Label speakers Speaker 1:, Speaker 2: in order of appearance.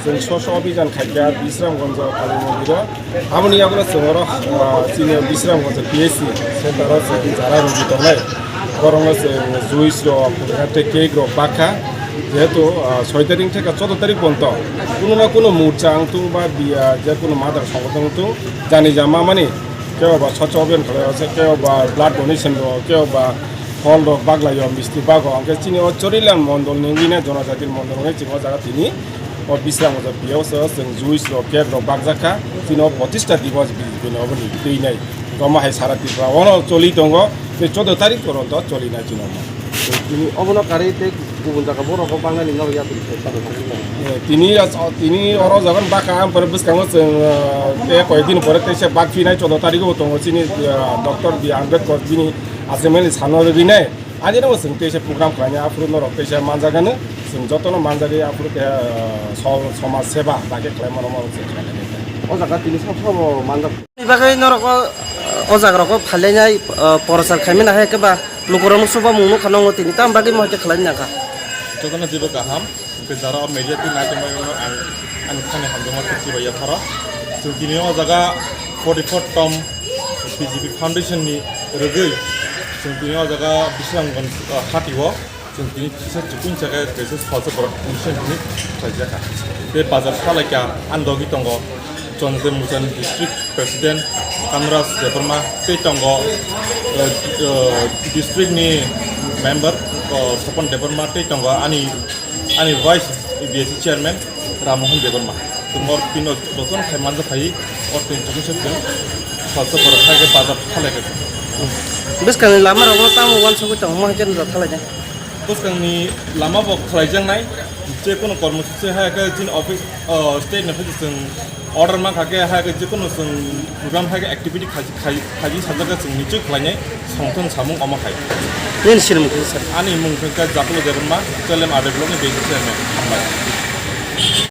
Speaker 1: जों स्व अभियान खायगा बिश्रामगंज काली मन्दिर आमनि आगोला जोंरो चिनि बिश्रामगंज PHC सेन्टाराव जों जारा रुगि दंनाय बरंनो जों जुइसरो पुराते केग्रो बाखा जेहेतु 6 तारिख থেকে 14 तारिख পর্যন্ত কোনো না কোনো মোর্চা আংতুং বা বিয়া যে কোনো মাদার সংগঠন তো জানি জামা মানে কেউ বা স্বচ্ছ অভিযান করে আছে কেউ বা ব্লাড ডোনেশন কেউ বা ফল বাগলাইও মিষ্টি বাগ আগে চিনি চরিলান মন্ডল নিংলিনা জনজাতির মন্ডল চিনি জায়গা তিনি বিশ্রামগঞ্জ পিয়াवसो जों जुइसरो केग्रो बागजाखा चिनो 25टा दिवस बिनोबनि दैनाय गमाहाय सारा तिफ्रा अनो चलि दङ बे 14 तारिख पर्यन्त चलिना चिनो
Speaker 2: তিনি অবনকারীতে गुबुन जायगा बर'खौ बांनायनि नाव यात्री
Speaker 1: তিনি অর যাবেন বাকা পরে বুঝকাङो जों ते कयदिन परे तेसे बाग फिनाय 14 तारिखआव दङ चिनि डक्टर बि आम्बेडकर जिनि आचाइमानि साल रवगिनाय आदिनो जों तेसे प्रग्राम खालामनाय आफुरनो रक्तेसे मानजागानो जों जतनो मानजागे आफुरके समाज सेवा बाके खालामनो जों खालामनाय
Speaker 2: ओ जायगा তিনি सब मानजा बागै नरको ओ जायगाखौ फालिनाय परसार खायमेना हायकेबा लुगरम सुबा मुनु खानांगौ তিনি ताम बागै महते खालामनाका
Speaker 3: जतनो जेबो गाहाम बेजारा मेडिया ति नायतमायनो आं खाने हामदोंमोन Philbwrwi Achaimani जों दिनै ओ जायगा 44 टम PGP फाउन्डेशन नि Rwgwi जों दिनै ओ जायगा Bishramganj Hati जों दिनै किसा जुकुन जायगा केसे सल्स बर मिशन नि खायजाखा बे बाजार खालायखा आन्दगि दङ जनजन मुजान डिस्ट्रिक्ट प्रेसिडेंट कामराज देबरमा पे दङ डिस्ट्रिक्ट नि मेम्बर सपन देबरमा ते दङ आनि vice BSC chairman Rammohan Debbarma तुमर पिनो दसन खायमान जाफाई और तीन जुकुन सेजों सल्स बर खायगे बाजार खालायखा
Speaker 2: बेसकानि लामा रगो ताम वान सगु दङ महते खालायनाय
Speaker 3: बेसकानि लामा बक खालायजांनाय जे कोनो कर्मसूचि हायके जिन ऑफिस स्टेट निफ्राय जों अर्डर मा खाके हायके जे कोनो जों प्रोग्राम हायके एक्टिविटी खाजि साजागा जों निचय खालायनाय संथन सामुं अमाखाय
Speaker 2: बेन सिरमुखि सर
Speaker 3: आनि मुंखौ जाफुलो देबरमा चेलेम आबेब्लनि बेसिस चेयरमैन